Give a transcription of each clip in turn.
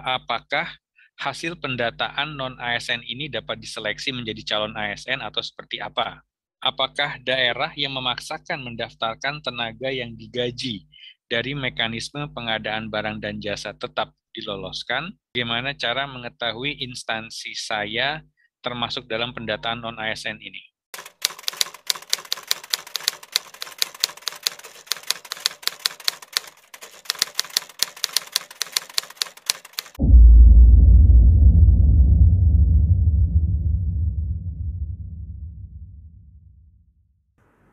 Apakah hasil pendataan non-ASN ini dapat diseleksi menjadi calon ASN atau seperti apa? Apakah daerah yang memaksakan mendaftarkan tenaga yang digaji dari mekanisme pengadaan barang dan jasa tetap diloloskan? Bagaimana cara mengetahui instansi saya termasuk dalam pendataan non-ASN ini?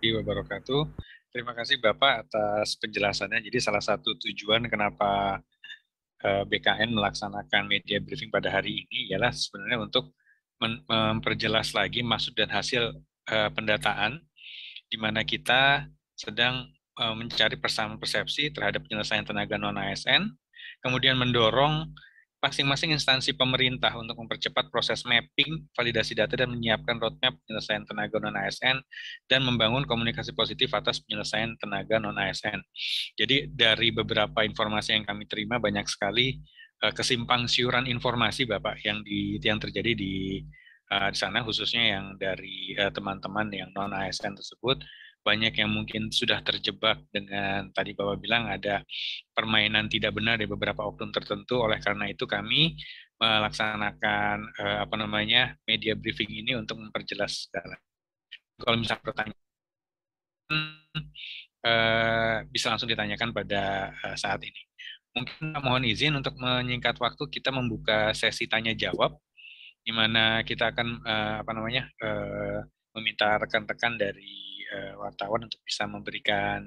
Wabarakatuh. Terima kasih Bapak atas penjelasannya. Jadi salah satu tujuan kenapa BKN melaksanakan media briefing pada hari ini ialah sebenarnya untuk memperjelas lagi maksud dan hasil pendataan di mana kita sedang mencari persamaan persepsi terhadap penyelesaian tenaga non-ASN, kemudian mendorong masing-masing instansi pemerintah untuk mempercepat proses mapping, validasi data, dan menyiapkan roadmap penyelesaian tenaga non-ASN, dan membangun komunikasi positif atas penyelesaian tenaga non-ASN. Jadi dari beberapa informasi yang kami terima, banyak sekali kesimpang siuran informasi, Bapak, yang terjadi di sana, khususnya yang dari teman-teman yang non-ASN tersebut. Banyak yang mungkin sudah terjebak dengan tadi Bapak bilang ada permainan tidak benar di beberapa oknum tertentu. Oleh karena itu kami melaksanakan media briefing ini untuk memperjelas segala. Kalau misalnya pertanyaan bisa langsung ditanyakan pada saat ini. Mungkin mohon izin untuk menyingkat waktu, kita membuka sesi tanya jawab di mana kita akan meminta rekan-rekan dari wartawan untuk bisa memberikan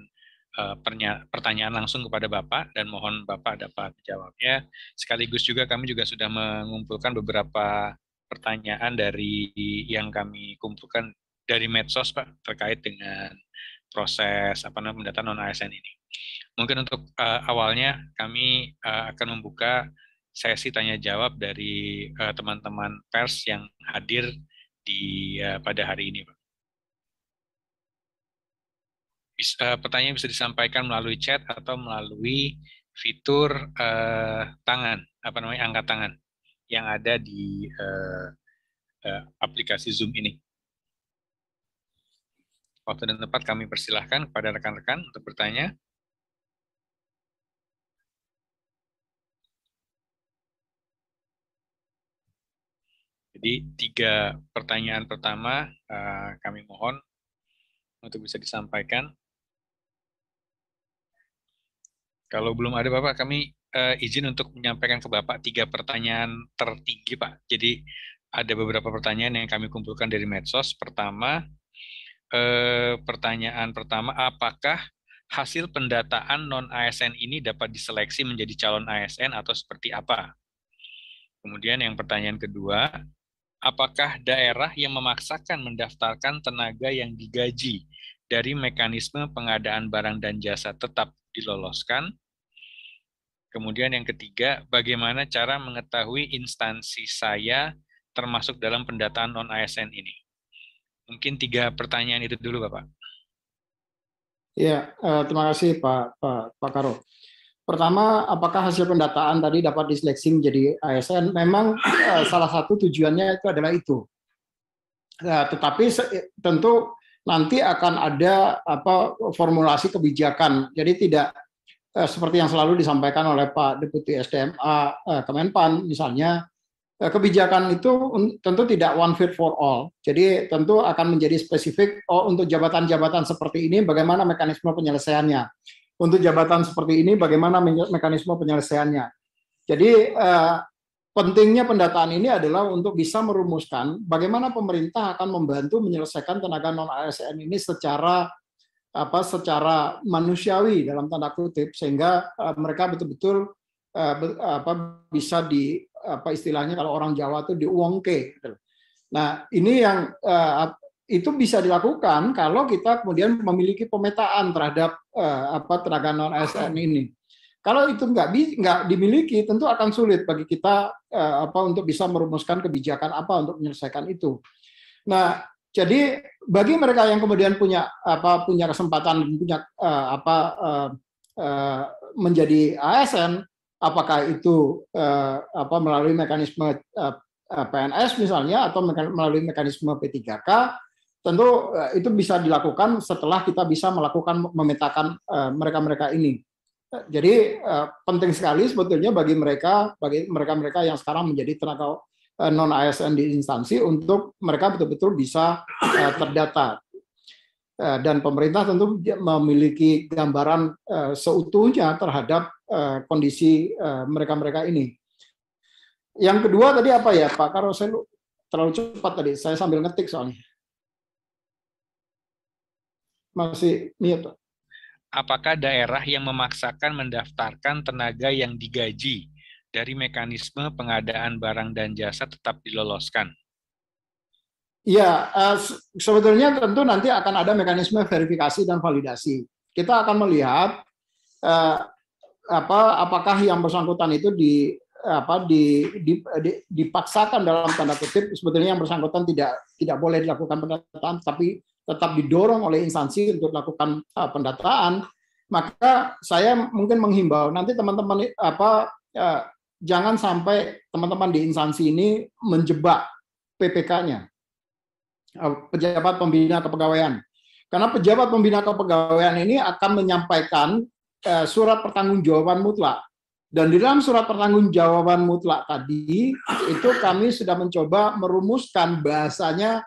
pertanyaan langsung kepada Bapak, dan mohon Bapak dapat menjawabnya. Sekaligus juga kami juga sudah mengumpulkan beberapa pertanyaan dari yang kami kumpulkan dari medsos, Pak, terkait dengan proses pendataan non-ASN ini. Mungkin untuk awalnya kami akan membuka sesi tanya jawab dari teman-teman pers yang hadir pada hari ini, Pak. Pertanyaan bisa disampaikan melalui chat atau melalui fitur angkat tangan yang ada di aplikasi Zoom ini. Waktu dan tempat kami persilahkan kepada rekan-rekan untuk bertanya. Jadi 3 pertanyaan pertama kami mohon untuk bisa disampaikan. Kalau belum ada Bapak, kami izin untuk menyampaikan ke Bapak 3 pertanyaan tertinggi, Pak. Jadi ada beberapa pertanyaan yang kami kumpulkan dari medsos. Pertama, pertanyaan pertama, apakah hasil pendataan non-ASN ini dapat diseleksi menjadi calon ASN atau seperti apa? Kemudian yang pertanyaan kedua, apakah daerah yang memaksakan mendaftarkan tenaga yang digaji dari mekanisme pengadaan barang dan jasa tetap diloloskan? Kemudian yang ketiga, bagaimana cara mengetahui instansi saya termasuk dalam pendataan non-ASN ini? Mungkin 3 pertanyaan itu dulu, Bapak. Ya, terima kasih Pak Karo. Pertama, apakah hasil pendataan tadi dapat diseleksi menjadi ASN? Memang salah satu tujuannya itu adalah itu. Tetapi tentu nanti akan ada formulasi kebijakan. Jadi tidak seperti yang selalu disampaikan oleh Pak Deputi SDMA Kemenpan, misalnya kebijakan itu tentu tidak one fit for all. Jadi tentu akan menjadi spesifik untuk jabatan-jabatan seperti ini bagaimana mekanisme penyelesaiannya. Untuk jabatan seperti ini bagaimana mekanisme penyelesaiannya. Jadi pentingnya pendataan ini adalah untuk bisa merumuskan bagaimana pemerintah akan membantu menyelesaikan tenaga non-ASN ini secara manusiawi dalam tanda kutip, sehingga mereka betul-betul bisa istilahnya kalau orang Jawa itu diuangke. Nah, ini yang itu bisa dilakukan kalau kita kemudian memiliki pemetaan terhadap tenaga non-ASN ini. Kalau itu nggak dimiliki, tentu akan sulit bagi kita untuk bisa merumuskan kebijakan apa untuk menyelesaikan itu. Nah, jadi bagi mereka yang kemudian punya kesempatan punya menjadi ASN, apakah itu melalui mekanisme PNS misalnya atau melalui mekanisme P3K, tentu itu bisa dilakukan setelah kita bisa melakukan memetakan mereka-mereka ini. Jadi penting sekali sebetulnya bagi mereka yang sekarang menjadi tenaga non ASN di instansi untuk mereka betul-betul bisa terdata. Dan pemerintah tentu memiliki gambaran seutuhnya terhadap kondisi mereka-mereka ini. Yang kedua tadi apa ya Pak? Kalau saya terlalu cepat tadi, saya sambil ngetik soalnya. Masih mute. Apakah daerah yang memaksakan mendaftarkan tenaga yang digaji dari mekanisme pengadaan barang dan jasa tetap diloloskan? Ya, sebetulnya tentu nanti akan ada mekanisme verifikasi dan validasi. Kita akan melihat apakah yang bersangkutan itu dipaksakan dalam tanda kutip. Sebetulnya yang bersangkutan tidak boleh dilakukan pendataan, tapi tetap didorong oleh instansi untuk melakukan pendataan. Maka saya mungkin menghimbau nanti teman-teman jangan sampai teman-teman di instansi ini menjebak PPK-nya, pejabat pembina kepegawaian. Karena pejabat pembina kepegawaian ini akan menyampaikan surat pertanggungjawaban mutlak. Dan di dalam surat pertanggungjawaban mutlak tadi, itu kami sudah mencoba merumuskan bahasanya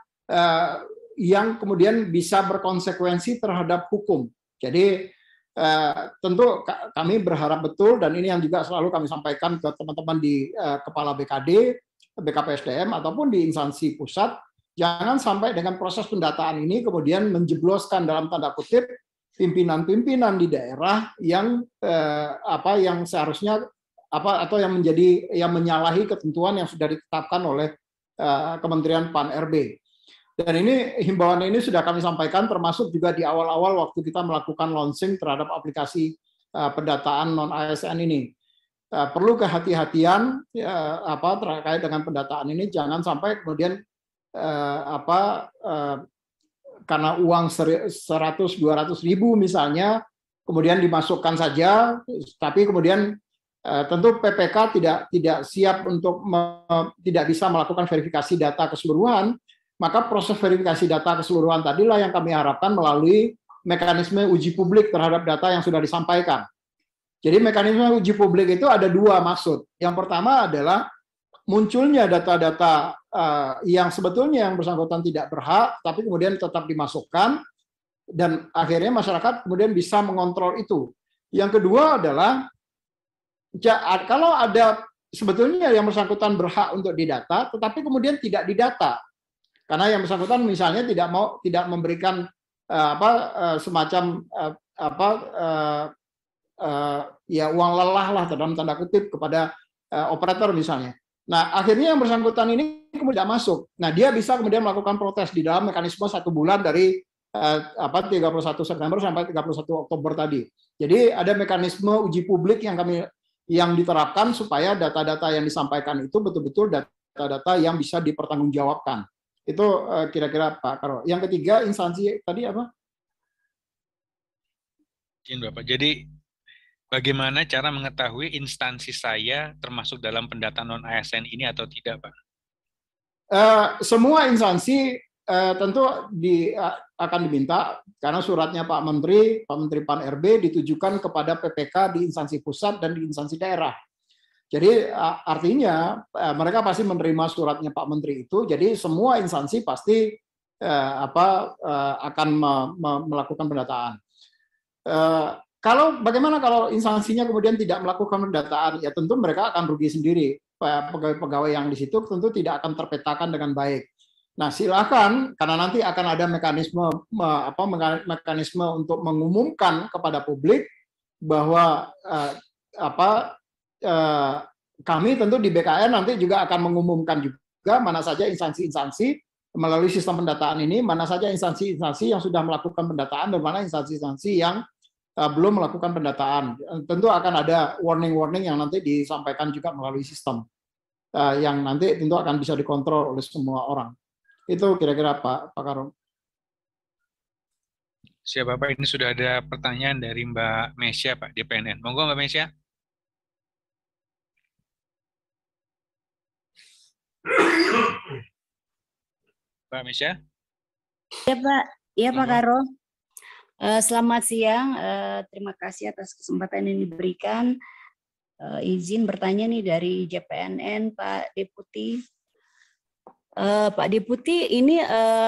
yang kemudian bisa berkonsekuensi terhadap hukum. Jadi tentu kami berharap betul, dan ini yang juga selalu kami sampaikan ke teman-teman di Kepala BKD, BKPSDM, ataupun di instansi pusat, jangan sampai dengan proses pendataan ini kemudian menjebloskan dalam tanda kutip pimpinan-pimpinan di daerah yang yang seharusnya atau yang menyalahi ketentuan yang sudah ditetapkan oleh Kementerian Pan-RB. Dan ini himbauan ini sudah kami sampaikan termasuk juga di awal-awal waktu kita melakukan launching terhadap aplikasi pendataan non ASN ini. Perlu kehati-hatian terkait dengan pendataan ini, jangan sampai kemudian karena uang 100-200 ribu misalnya kemudian dimasukkan saja, tapi kemudian tentu PPK tidak siap untuk tidak bisa melakukan verifikasi data keseluruhan. Maka proses verifikasi data keseluruhan tadilah yang kami harapkan melalui mekanisme uji publik terhadap data yang sudah disampaikan. Jadi mekanisme uji publik itu ada dua maksud. Yang pertama adalah munculnya data-data yang sebetulnya yang bersangkutan tidak berhak, tapi kemudian tetap dimasukkan, dan akhirnya masyarakat kemudian bisa mengontrol itu. Yang kedua adalah kalau ada sebetulnya yang bersangkutan berhak untuk didata, tetapi kemudian tidak didata. Karena yang bersangkutan misalnya tidak memberikan semacam uang lelah lah dalam tanda kutip kepada operator misalnya. Nah, akhirnya yang bersangkutan ini kemudian tidak masuk. Nah, dia bisa kemudian melakukan protes di dalam mekanisme 1 bulan dari 31 September sampai 31 Oktober tadi. Jadi ada mekanisme uji publik yang diterapkan supaya data-data yang disampaikan itu betul-betul data-data yang bisa dipertanggungjawabkan. Itu kira-kira Pak Karo. Yang ketiga, instansi tadi apa? Bapak. Jadi bagaimana cara mengetahui instansi saya termasuk dalam pendataan non ASN ini atau tidak, Pak? Semua instansi tentu akan diminta karena suratnya Pak Menteri Pan-RB ditujukan kepada PPK di instansi pusat dan di instansi daerah. Jadi artinya mereka pasti menerima suratnya Pak Menteri itu. Jadi semua instansi pasti akan melakukan pendataan. Bagaimana kalau instansinya kemudian tidak melakukan pendataan? Ya tentu mereka akan rugi sendiri. Pegawai-pegawai yang di situ tentu tidak akan terpetakan dengan baik. Nah, silakan karena nanti akan ada mekanisme untuk mengumumkan kepada publik bahwa kami tentu di BKN nanti juga akan mengumumkan juga mana saja instansi-instansi melalui sistem pendataan ini, mana saja instansi-instansi yang sudah melakukan pendataan dan mana instansi-instansi yang belum melakukan pendataan. Tentu akan ada warning-warning yang nanti disampaikan juga melalui sistem yang nanti tentu akan bisa dikontrol oleh semua orang. Itu kira-kira Pak Karo. Siap Bapak, ini sudah ada pertanyaan dari Mbak Mesya Pak di PNN. Monggo Mbak Mesya. Mbak Misha? Ya Pak, ya Pak Monggo. Karo. Selamat siang, terima kasih atas kesempatan yang diberikan. Izin bertanya nih dari JPNN, Pak Deputi. Pak Deputi, ini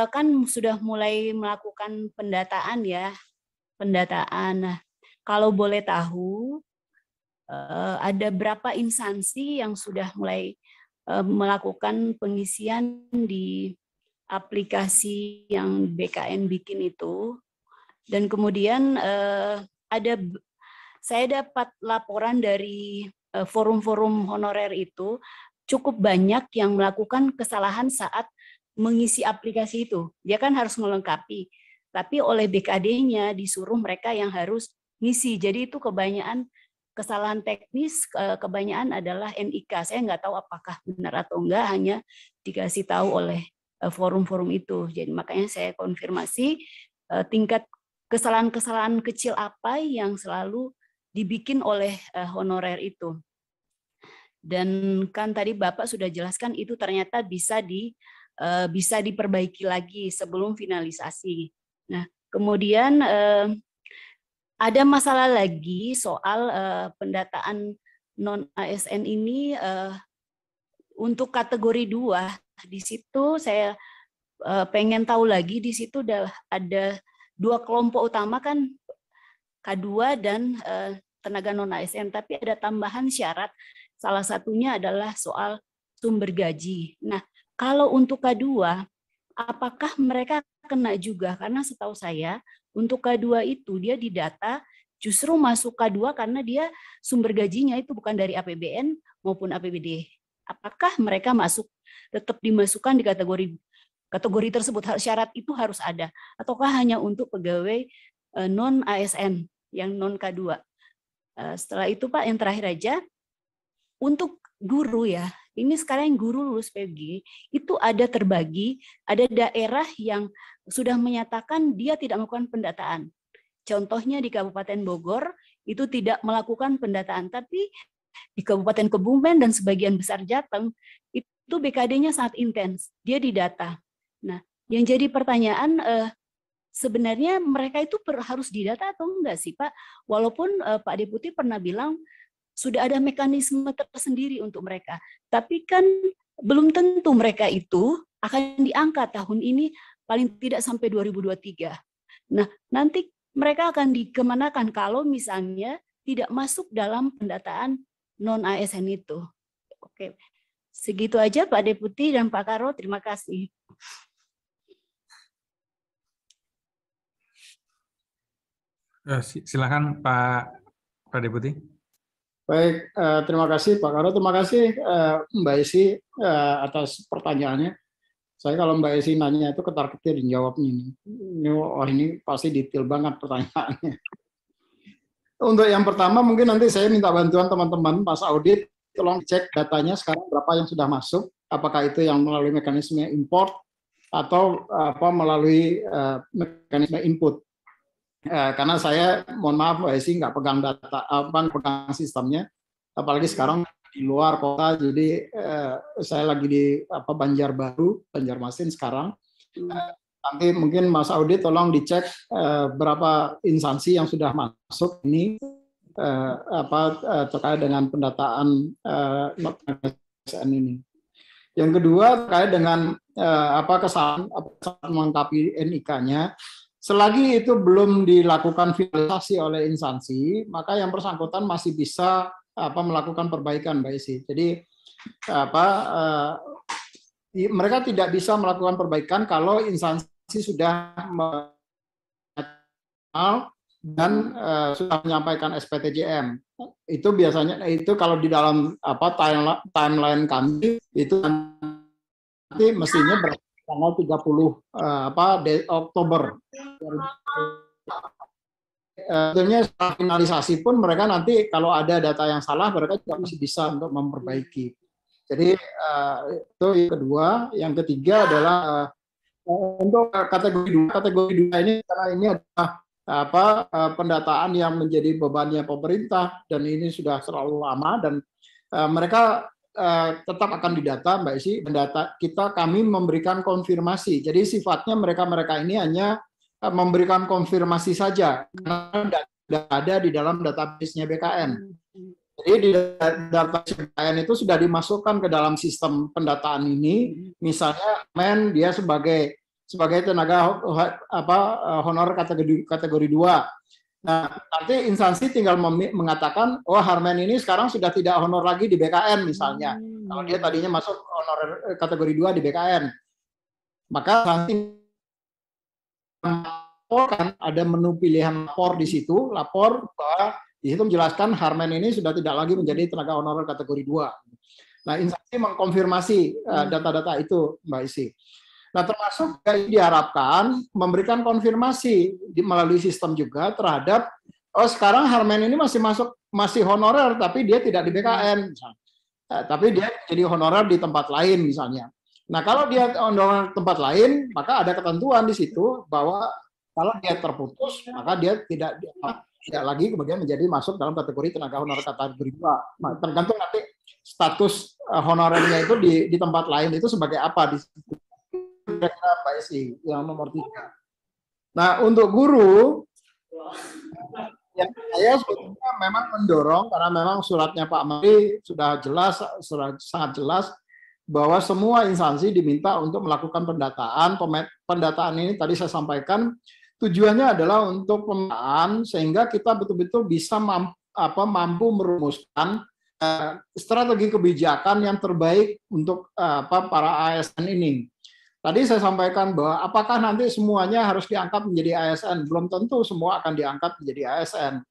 kan sudah mulai melakukan pendataan ya, pendataan. Nah, kalau boleh tahu, ada berapa instansi yang sudah mulai melakukan pengisian di aplikasi yang BKN bikin itu? Dan kemudian saya dapat laporan dari forum-forum honorer itu cukup banyak yang melakukan kesalahan saat mengisi aplikasi itu. Dia kan harus melengkapi, tapi oleh BKD-nya disuruh mereka yang harus ngisi. Jadi itu kebanyakan kesalahan teknis, kebanyakan adalah NIK. Saya nggak tahu apakah benar atau enggak, hanya dikasih tahu oleh forum-forum itu. Jadi makanya saya konfirmasi tingkat kesalahan-kesalahan kecil apa yang selalu dibikin oleh honorer itu. Dan kan tadi Bapak sudah jelaskan itu ternyata bisa diperbaiki lagi sebelum finalisasi. Nah, kemudian ada masalah lagi soal pendataan non ASN ini untuk kategori 2. Di situ saya pengen tahu lagi, di situ ada 2 kelompok utama kan, K2 dan tenaga non-ASN, tapi ada tambahan syarat, salah satunya adalah soal sumber gaji. Nah, kalau untuk K2, apakah mereka kena juga? Karena setahu saya, untuk K2 itu dia didata justru masuk K2 karena dia sumber gajinya itu bukan dari APBN maupun APBD. Apakah mereka tetap dimasukkan di kategori tersebut, syarat itu harus ada, ataukah hanya untuk pegawai non ASN yang non K2? Setelah itu Pak, yang terakhir aja, untuk guru ya, ini sekarang yang guru lulus PG itu ada terbagi, ada daerah yang sudah menyatakan dia tidak melakukan pendataan. Contohnya di Kabupaten Bogor itu tidak melakukan pendataan, tapi di Kabupaten Kebumen dan sebagian besar Jateng itu BKD-nya sangat intens, dia didata. Nah, yang jadi pertanyaan, sebenarnya mereka itu harus didata atau enggak sih Pak? Walaupun Pak Deputi pernah bilang sudah ada mekanisme tersendiri untuk mereka, tapi kan belum tentu mereka itu akan diangkat tahun ini, paling tidak sampai 2023. Nah, nanti mereka akan dikemanakan kalau misalnya tidak masuk dalam pendataan non-ASN itu. Oke, segitu aja Pak Deputi dan Pak Karo, terima kasih. Silakan Pak Deputi. Baik, terima kasih Pak Karo, terima kasih Mbak Esi atas pertanyaannya. Saya kalau Mbak Esi nanya itu ketar-ketir dijawabnya ini. Ini pasti detail banget pertanyaannya. Untuk yang pertama mungkin nanti saya minta bantuan teman-teman pas audit, tolong cek datanya sekarang berapa yang sudah masuk, apakah itu yang melalui mekanisme import atau melalui mekanisme input. Karena saya mohon maaf Mbak Esi nggak pegang data, pegang sistemnya, apalagi sekarang di luar kota, jadi saya lagi di Banjarmasin sekarang. Nanti mungkin Mas Audit tolong dicek berapa instansi yang sudah masuk ini terkait dengan pendataan ASN ini. Yang kedua terkait dengan kesalahan melengkapi NIK-nya. Selagi itu belum dilakukan finalisasi oleh instansi, maka yang bersangkutan masih bisa melakukan perbaikan, Mbak Isi. Jadi mereka tidak bisa melakukan perbaikan kalau instansi sudah dan sudah menyampaikan SPTJM. Itu biasanya kalau di dalam timeline kami itu nanti mestinya tanggal 30 Oktober. Tentunya setelah finalisasi pun mereka nanti kalau ada data yang salah mereka juga masih bisa untuk memperbaiki. Jadi itu yang kedua. Yang ketiga adalah untuk kategori 2 ini, karena ini adalah pendataan yang menjadi bebannya pemerintah dan ini sudah terlalu lama dan mereka tetap akan didata, Mbak Isi. Data kami memberikan konfirmasi. Jadi sifatnya mereka ini hanya memberikan konfirmasi saja karena tidak ada di dalam database-nya BKN. Jadi di database BKN itu sudah dimasukkan ke dalam sistem pendataan ini. Misalnya dia sebagai tenaga honor kategori 2. Nah, nanti instansi tinggal mengatakan, oh Harmen ini sekarang sudah tidak honor lagi di BKN misalnya. Kalau dia tadinya masuk honor kategori 2 di BKN. Maka nanti laporkan, ada menu pilihan lapor di situ, lapor bahwa di situ menjelaskan Harmen ini sudah tidak lagi menjadi tenaga honor kategori 2. Nah, instansi mengkonfirmasi data-data itu, Mbak Isi. Nah, termasuk diharapkan memberikan konfirmasi melalui sistem juga terhadap sekarang Harmen ini masih honorer tapi dia tidak di BKN, tapi dia jadi honorer di tempat lain misalnya. Nah, kalau dia honorer tempat lain, maka ada ketentuan di situ bahwa kalau dia terputus, maka dia tidak lagi kemudian menjadi masuk dalam kategori tenaga honorer kategori 2. Nah, tergantung nanti status honorernya itu di tempat lain itu sebagai apa di situ. Kira-kira Mbak Esi yang nomor 3. Nah, untuk guru, yang saya sebetulnya memang mendorong karena memang suratnya Pak Menteri sudah sangat jelas bahwa semua instansi diminta untuk melakukan pendataan. Pendataan ini tadi saya sampaikan tujuannya adalah untuk pemetaan sehingga kita betul-betul bisa mampu merumuskan strategi kebijakan yang terbaik untuk para ASN ini. Tadi saya sampaikan bahwa apakah nanti semuanya harus diangkat menjadi ASN? Belum tentu semua akan diangkat menjadi ASN.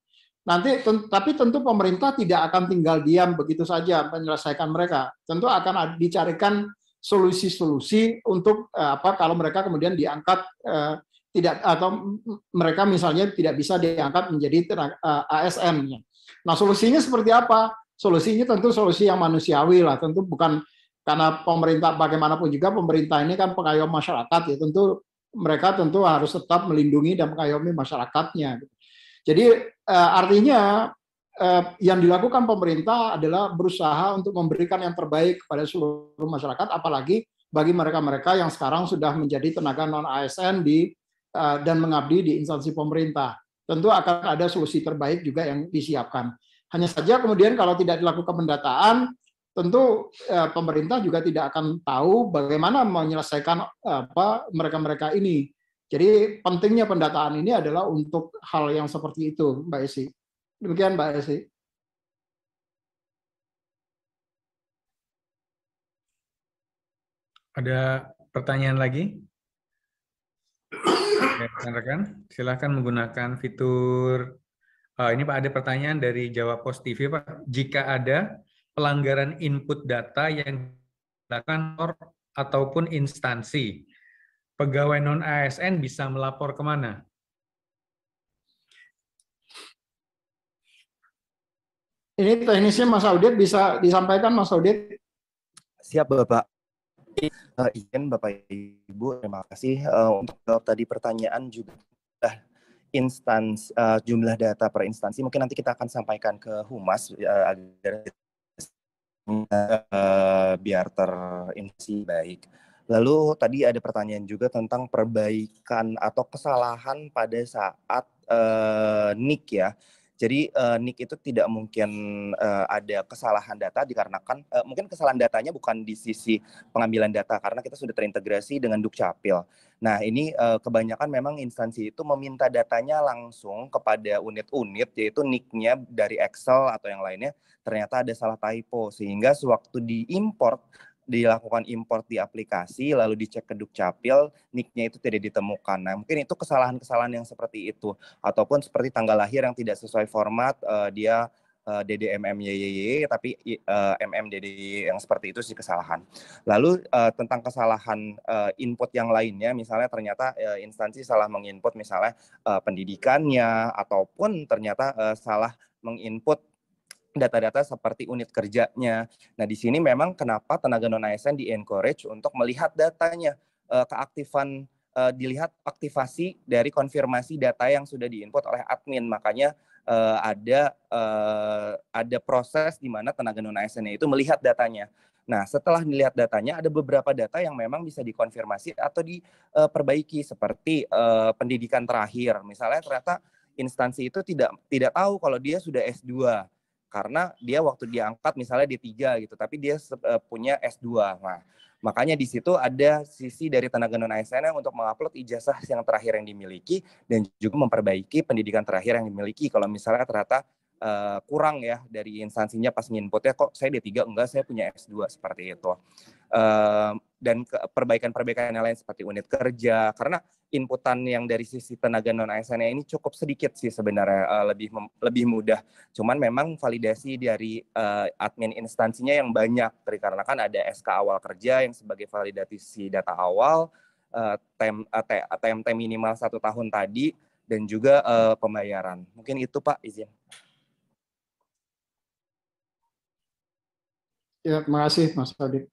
Tapi tentu pemerintah tidak akan tinggal diam begitu saja menyelesaikan mereka. Tentu akan dicarikan solusi-solusi untuk kalau mereka kemudian diangkat tidak atau mereka misalnya tidak bisa diangkat menjadi ASN. Nah, solusinya seperti apa? Solusinya tentu solusi yang manusiawi lah, tentu bukan. Karena pemerintah bagaimanapun juga pemerintah ini kan pengayom masyarakat ya, tentu mereka harus tetap melindungi dan mengayomi masyarakatnya. Jadi artinya yang dilakukan pemerintah adalah berusaha untuk memberikan yang terbaik kepada seluruh masyarakat, apalagi bagi mereka-mereka yang sekarang sudah menjadi tenaga non ASN dan mengabdi di instansi pemerintah. Tentu akan ada solusi terbaik juga yang disiapkan. Hanya saja kemudian kalau tidak dilakukan pendataan, tentu pemerintah juga tidak akan tahu bagaimana menyelesaikan mereka-mereka ini. Jadi pentingnya pendataan ini adalah untuk hal yang seperti itu, Mbak Esi. Demikian, Mbak Esi. Ada pertanyaan lagi? Rekan-rekan, silakan menggunakan fitur. Ini Pak, ada pertanyaan dari Jawa Pos TV, Pak. Jika ada pelanggaran input data yang dilakukan ataupun instansi, pegawai non-ASN bisa melapor kemana? Ini teknisnya Mas Audit bisa disampaikan, Mas Audit. Siap, Bapak. Izin Bapak Ibu, terima kasih untuk jawab tadi pertanyaan juga jumlah data per instansi. Mungkin nanti kita akan sampaikan ke Humas agar biar terinfeksi baik. Lalu tadi ada pertanyaan juga tentang perbaikan atau kesalahan pada saat NIK ya. Jadi NIK itu tidak mungkin ada kesalahan data dikarenakan mungkin kesalahan datanya bukan di sisi pengambilan data karena kita sudah terintegrasi dengan Dukcapil. Nah ini kebanyakan memang instansi itu meminta datanya langsung kepada unit-unit yaitu NIK-nya dari Excel atau yang lainnya ternyata ada salah typo sehingga sewaktu dilakukan import di aplikasi lalu dicek ke Dukcapil, NIK-nya itu tidak ditemukan. Nah, mungkin itu kesalahan-kesalahan yang seperti itu ataupun seperti tanggal lahir yang tidak sesuai format, dia DDMMYYY tapi MMDDY yang seperti itu sih kesalahan. Lalu tentang kesalahan input yang lainnya misalnya ternyata instansi salah menginput misalnya pendidikannya ataupun ternyata salah menginput data-data seperti unit kerjanya. Nah, di sini memang kenapa tenaga non-ASN di-encourage untuk melihat datanya, keaktifan, dilihat aktivasi dari konfirmasi data yang sudah diinput oleh admin. Makanya ada proses di mana tenaga non ASN-nya itu melihat datanya. Nah, setelah melihat datanya, ada beberapa data yang memang bisa dikonfirmasi atau diperbaiki, seperti pendidikan terakhir. Misalnya ternyata instansi itu tidak tahu kalau dia sudah S2, karena dia waktu diangkat misalnya D3 gitu, tapi dia punya S2. Nah, makanya di situ ada sisi dari tenaga non ASN untuk mengupload ijazah yang terakhir yang dimiliki dan juga memperbaiki pendidikan terakhir yang dimiliki. Kalau misalnya ternyata kurang ya dari instansinya pas nginputnya, kok saya D3 enggak, saya punya S2, seperti itu. Dan perbaikan-perbaikan yang lain seperti unit kerja, karena inputan yang dari sisi tenaga non ASN ini cukup sedikit sih sebenarnya, lebih mudah. Cuman memang validasi dari admin instansinya yang banyak, dikarenakan ada SK awal kerja yang sebagai validasi data awal, TMT minimal 1 tahun tadi, dan juga pembayaran. Mungkin itu Pak, izin. Ya, terima kasih Mas Adit.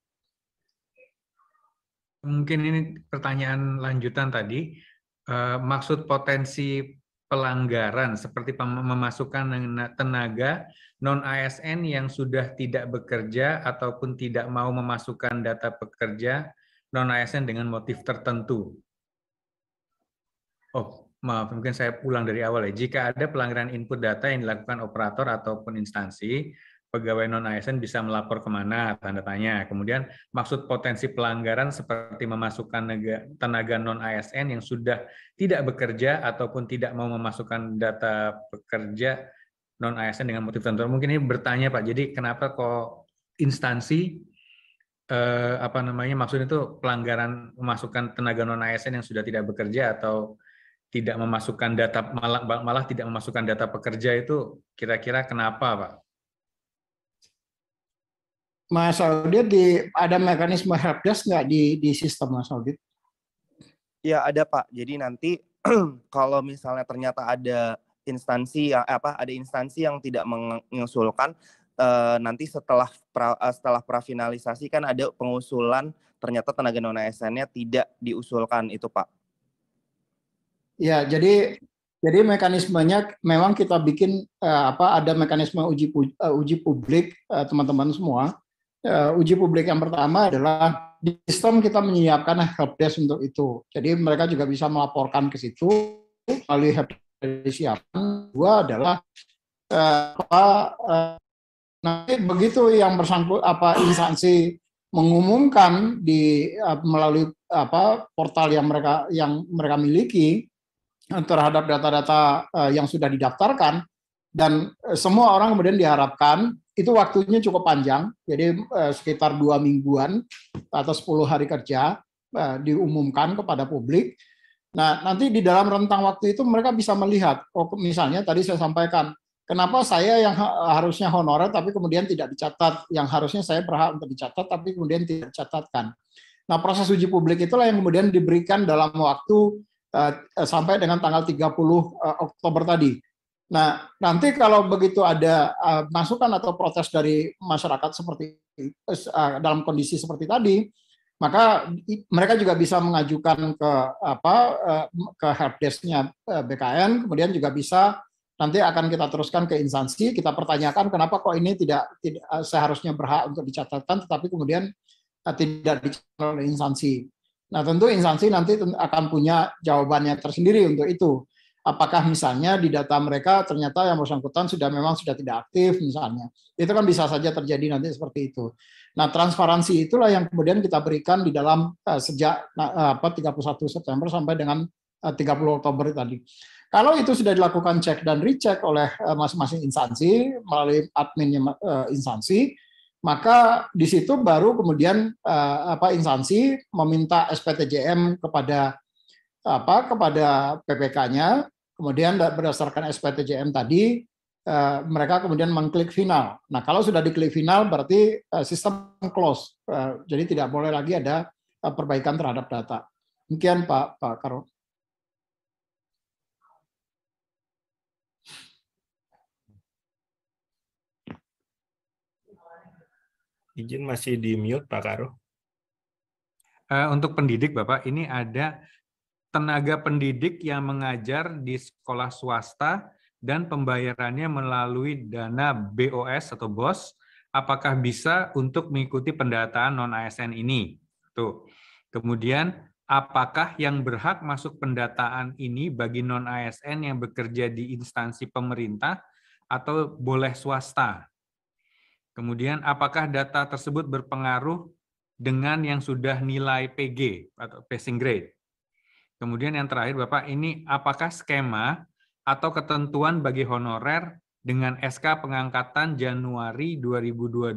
Mungkin ini pertanyaan lanjutan tadi, maksud potensi pelanggaran seperti memasukkan tenaga non-ASN yang sudah tidak bekerja ataupun tidak mau memasukkan data pekerja non-ASN dengan motif tertentu. Oh, maaf, mungkin saya ulang dari awal ya. Jika ada pelanggaran input data yang dilakukan operator ataupun instansi, pegawai non-ASN bisa melapor kemana, tanda tanya. Kemudian maksud potensi pelanggaran seperti memasukkan tenaga non-ASN yang sudah tidak bekerja ataupun tidak mau memasukkan data pekerja non-ASN dengan motif tertentu. Mungkin ini bertanya Pak, jadi kenapa kok instansi maksudnya itu pelanggaran memasukkan tenaga non-ASN yang sudah tidak bekerja atau tidak memasukkan data, malah tidak memasukkan data pekerja, itu kira-kira kenapa Pak? Mas Audit, ada mekanisme helpdesk nggak di sistem Mas Audit? Ya ada Pak. Jadi nanti kalau misalnya ternyata ada instansi yang tidak mengusulkan, nanti setelah prafinalisasi kan ada pengusulan, ternyata tenaga non ASN-nya tidak diusulkan itu Pak. Ya, jadi mekanismenya memang kita bikin ada mekanisme uji publik teman-teman semua. Uji publik yang pertama adalah di sistem kita menyiapkan helpdesk untuk itu. Jadi mereka juga bisa melaporkan ke situ melalui helpdesk disiapkan. Dua adalah nanti begitu yang instansi mengumumkan melalui portal yang mereka miliki terhadap data-data yang sudah didaftarkan, dan semua orang kemudian diharapkan itu waktunya cukup panjang, jadi sekitar 2 mingguan atau 10 hari kerja diumumkan kepada publik. Nah, nanti di dalam rentang waktu itu mereka bisa melihat, misalnya tadi saya sampaikan, kenapa saya yang harusnya honorer tapi kemudian tidak dicatat, yang harusnya saya berhak untuk dicatat tapi kemudian tidak dicatatkan. Nah, proses uji publik itulah yang kemudian diberikan dalam waktu sampai dengan tanggal 30 Oktober tadi. Nah, nanti kalau begitu ada masukan atau protes dari masyarakat seperti dalam kondisi seperti tadi, maka mereka juga bisa mengajukan ke helpdesk-nya BKN, kemudian juga bisa nanti akan kita teruskan ke instansi, kita pertanyakan kenapa kok ini tidak seharusnya berhak untuk dicatatkan, tetapi kemudian tidak dicatat oleh instansi. Nah, tentu instansi nanti akan punya jawabannya tersendiri untuk itu. Apakah misalnya di data mereka ternyata yang bersangkutan sudah tidak aktif misalnya. Itu kan bisa saja terjadi nanti seperti itu. Nah, transparansi itulah yang kemudian kita berikan di dalam sejak 31 September sampai dengan 30 Oktober tadi. Kalau itu sudah dilakukan cek dan recheck oleh masing-masing instansi melalui adminnya instansi, maka di situ baru kemudian instansi meminta SPTJM kepada PPK-nya, kemudian berdasarkan SPTJM tadi mereka kemudian mengklik final. Nah, kalau sudah diklik final berarti sistem close, jadi tidak boleh lagi ada perbaikan terhadap data. Demikian Pak Karo. Izin masih di mute Pak Karo. Untuk pendidik Bapak, ini ada tenaga pendidik yang mengajar di sekolah swasta dan pembayarannya melalui dana BOS atau BOS, apakah bisa untuk mengikuti pendataan non-ASN ini? Tuh. Kemudian, apakah yang berhak masuk pendataan ini bagi non-ASN yang bekerja di instansi pemerintah atau boleh swasta? Kemudian, apakah data tersebut berpengaruh dengan yang sudah nilai PG atau passing grade? Kemudian yang terakhir, Bapak, ini apakah skema atau ketentuan bagi honorer dengan SK pengangkatan Januari 2022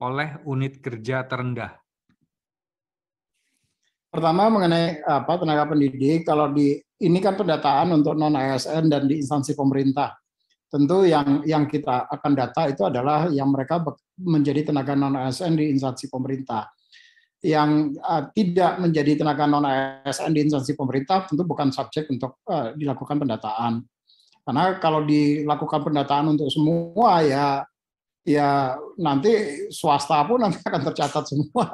oleh unit kerja terendah? Pertama mengenai tenaga pendidik, kalau ini kan pendataan untuk non ASN dan di instansi pemerintah. Tentu yang kita akan data itu adalah yang mereka menjadi tenaga non ASN di instansi pemerintah. Yang tidak menjadi tenaga non ASN di instansi pemerintah tentu bukan subjek untuk dilakukan pendataan. Karena kalau dilakukan pendataan untuk semua ya nanti swasta pun nanti akan tercatat semua,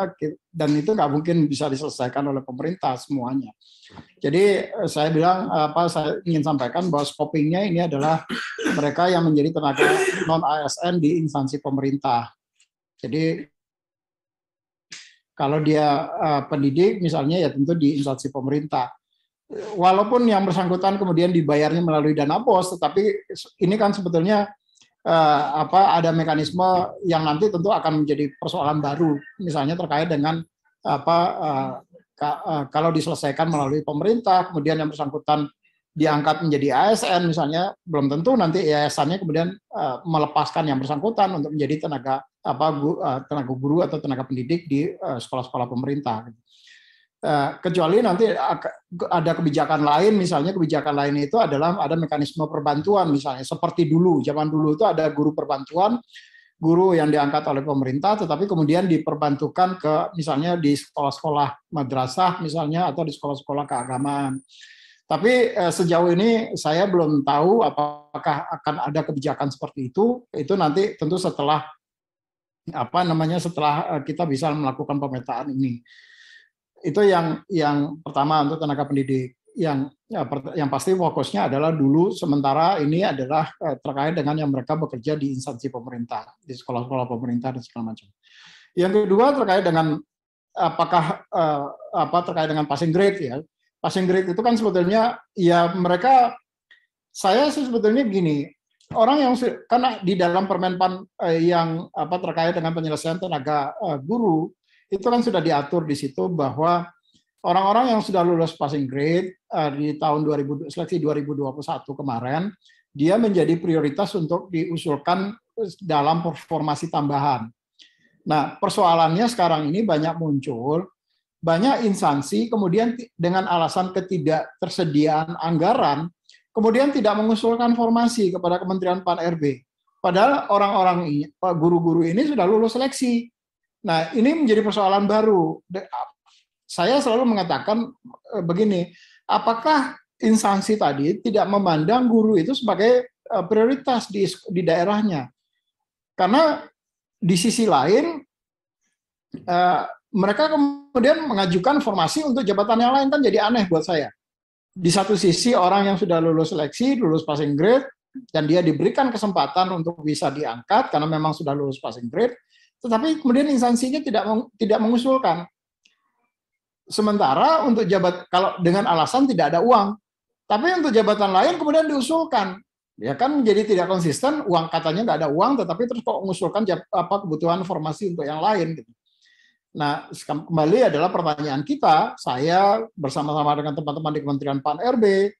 dan itu nggak mungkin bisa diselesaikan oleh pemerintah semuanya. Jadi saya saya ingin sampaikan bahwa scopingnya ini adalah mereka yang menjadi tenaga non ASN di instansi pemerintah. Jadi kalau dia pendidik misalnya ya tentu di instansi pemerintah. Walaupun yang bersangkutan kemudian dibayarnya melalui dana BOS, tetapi ini kan sebetulnya ada mekanisme yang nanti tentu akan menjadi persoalan baru, misalnya terkait dengan kalau diselesaikan melalui pemerintah, kemudian yang bersangkutan diangkat menjadi ASN misalnya, belum tentu nanti yayasannya kemudian melepaskan yang bersangkutan untuk menjadi tenaga guru atau tenaga pendidik di sekolah-sekolah pemerintah. Kecuali nanti ada kebijakan lain, misalnya kebijakan lain itu adalah ada mekanisme perbantuan, misalnya seperti dulu, zaman dulu itu ada guru perbantuan, guru yang diangkat oleh pemerintah, tetapi kemudian diperbantukan ke misalnya di sekolah-sekolah madrasah misalnya atau di sekolah-sekolah keagamaan. Tapi sejauh ini saya belum tahu apakah akan ada kebijakan seperti itu nanti tentu setelah setelah kita bisa melakukan pemetaan ini. Itu yang pertama untuk tenaga pendidik. Yang pasti fokusnya adalah dulu sementara ini adalah terkait dengan yang mereka bekerja di instansi pemerintah, di sekolah-sekolah pemerintah dan segala macam. Yang kedua terkait dengan apakah terkait dengan passing grade ya. Passing grade itu kan sebetulnya ya saya sebetulnya gini, orang yang karena di dalam Permenpan yang terkait dengan penyelesaian tenaga guru itu kan sudah diatur di situ bahwa orang-orang yang sudah lulus passing grade di tahun seleksi 2021 kemarin, dia menjadi prioritas untuk diusulkan dalam formasi tambahan. Nah, persoalannya sekarang ini banyak muncul, banyak instansi kemudian dengan alasan ketidaktersediaan anggaran, kemudian tidak mengusulkan formasi kepada Kementerian Pan-RB. Padahal orang-orang ini, guru-guru ini sudah lulus seleksi. Nah, ini menjadi persoalan baru. Saya selalu mengatakan begini, apakah instansi tadi tidak memandang guru itu sebagai prioritas di daerahnya? Karena di sisi lain, mereka kemudian mengajukan formasi untuk jabatan yang lain, kan jadi aneh buat saya. Di satu sisi orang yang sudah lulus seleksi, lulus passing grade, dan dia diberikan kesempatan untuk bisa diangkat karena memang sudah lulus passing grade, tetapi kemudian instansinya tidak mengusulkan. Sementara untuk kalau dengan alasan tidak ada uang, tapi untuk jabatan lain kemudian diusulkan, ya kan jadi tidak konsisten. Uang katanya nggak ada uang, tetapi terus kok mengusulkan kebutuhan formasi untuk yang lain. Gitu. Nah, kembali adalah pertanyaan kita. Saya bersama-sama dengan teman-teman di Kementerian Pan-RB,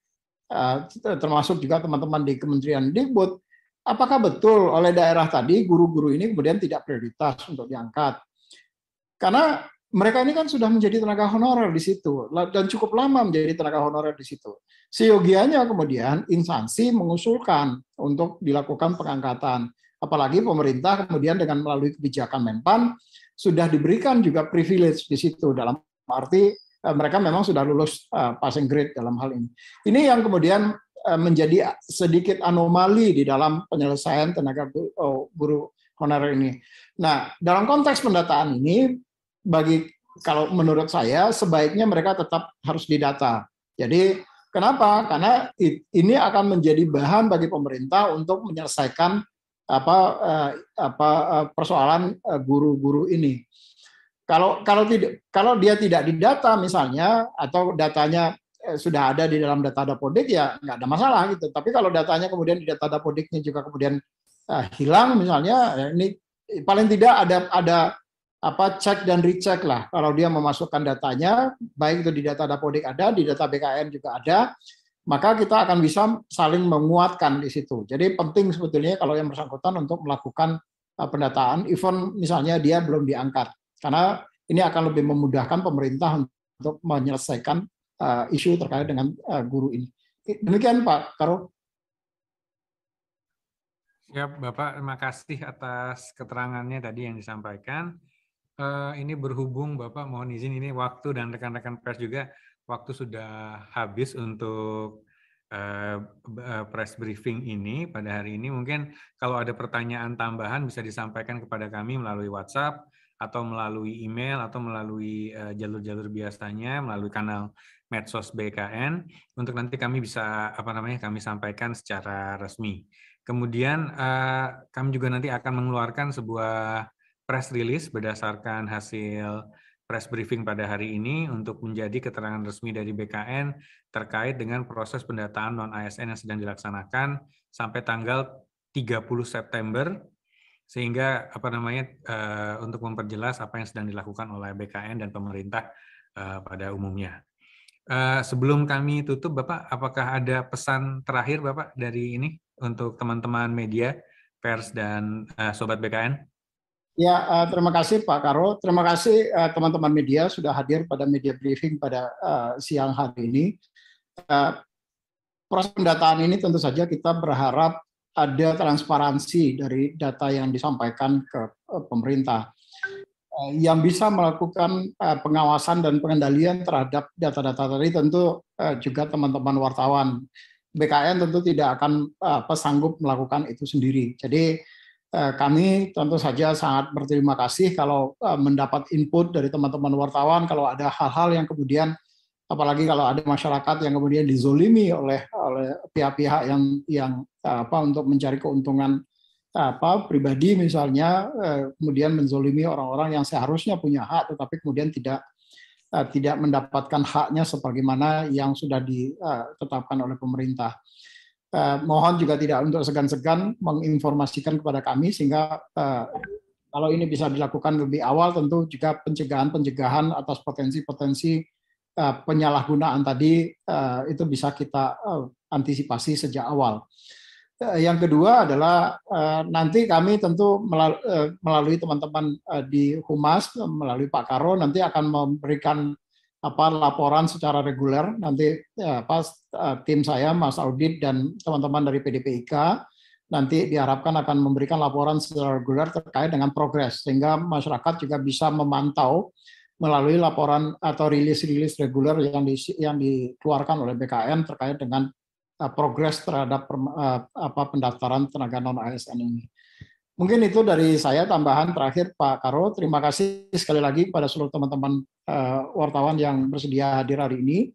termasuk juga teman-teman di Kementerian Dikbud. Apakah betul oleh daerah tadi guru-guru ini kemudian tidak prioritas untuk diangkat? Karena mereka ini kan sudah menjadi tenaga honorer di situ dan cukup lama menjadi tenaga honorer di situ. Seyogianya kemudian instansi mengusulkan untuk dilakukan pengangkatan. Apalagi pemerintah kemudian dengan melalui kebijakan Menpan sudah diberikan juga privilege di situ, dalam arti mereka memang sudah lulus passing grade dalam hal ini. Ini yang kemudian menjadi sedikit anomali di dalam penyelesaian tenaga guru honorer ini. Nah, dalam konteks pendataan ini, kalau menurut saya sebaiknya mereka tetap harus didata. Jadi Kenapa? Karena ini akan menjadi bahan bagi pemerintah untuk menyelesaikan persoalan guru-guru ini. Kalau dia tidak didata misalnya, atau datanya sudah ada di dalam data Dapodik, ya nggak ada masalah gitu. Tapi kalau datanya kemudian di data Dapodiknya juga kemudian hilang misalnya, ini paling tidak ada cek dan recheck lah. Kalau dia memasukkan datanya, baik itu di data Dapodik ada, di data BKN juga ada, maka kita akan bisa saling menguatkan di situ. Jadi penting sebetulnya kalau yang bersangkutan untuk melakukan pendataan, even misalnya dia belum diangkat, karena ini akan lebih memudahkan pemerintah untuk menyelesaikan isu terkait dengan guru ini. Demikian Pak Karo. Ya, Bapak, terima kasih atas keterangannya tadi yang disampaikan. Ini berhubung Bapak mohon izin, ini waktu dan rekan-rekan pers juga waktu sudah habis untuk press briefing ini pada hari ini. Mungkin kalau ada pertanyaan tambahan bisa disampaikan kepada kami melalui WhatsApp atau melalui email atau melalui jalur-jalur biasanya melalui kanal medsos BKN untuk nanti kami bisa kami sampaikan secara resmi. Kemudian kami juga nanti akan mengeluarkan sebuah press release berdasarkan hasil press briefing pada hari ini untuk menjadi keterangan resmi dari BKN terkait dengan proses pendataan non-ASN yang sedang dilaksanakan sampai tanggal 30 September, sehingga untuk memperjelas apa yang sedang dilakukan oleh BKN dan pemerintah pada umumnya. Sebelum kami tutup, Bapak, apakah ada pesan terakhir Bapak dari ini untuk teman-teman media, pers dan sobat BKN? Ya, terima kasih Pak Karo. Terima kasih teman-teman media sudah hadir pada media briefing pada siang hari ini. Proses pendataan ini tentu saja kita berharap ada transparansi dari data yang disampaikan ke pemerintah, yang bisa melakukan pengawasan dan pengendalian terhadap data-data tadi. Tentu juga teman-teman wartawan BKN tentu tidak akan sanggup melakukan itu sendiri. Jadi kami tentu saja sangat berterima kasih kalau mendapat input dari teman-teman wartawan kalau ada hal-hal yang kemudian, apalagi kalau ada masyarakat yang kemudian dizolimi oleh pihak-pihak yang untuk mencari keuntungan pribadi misalnya, kemudian menzolimi orang-orang yang seharusnya punya hak tetapi kemudian tidak mendapatkan haknya sebagaimana yang sudah ditetapkan oleh pemerintah. Mohon juga tidak untuk segan-segan menginformasikan kepada kami, sehingga kalau ini bisa dilakukan lebih awal, tentu juga pencegahan atas potensi-potensi penyalahgunaan tadi itu bisa kita antisipasi sejak awal. Yang kedua adalah nanti kami tentu melalui teman-teman di Humas, melalui Pak Karo, nanti akan memberikan laporan secara reguler. Nanti tim saya, Mas Audit dan teman-teman dari PDPIK nanti diharapkan akan memberikan laporan secara reguler terkait dengan progres, sehingga masyarakat juga bisa memantau melalui laporan atau rilis-rilis reguler yang dikeluarkan oleh BKN terkait dengan progres terhadap pendaftaran tenaga non-ASN ini. Mungkin itu dari saya. Tambahan terakhir Pak Karo, terima kasih sekali lagi pada seluruh teman-teman wartawan yang bersedia hadir hari ini.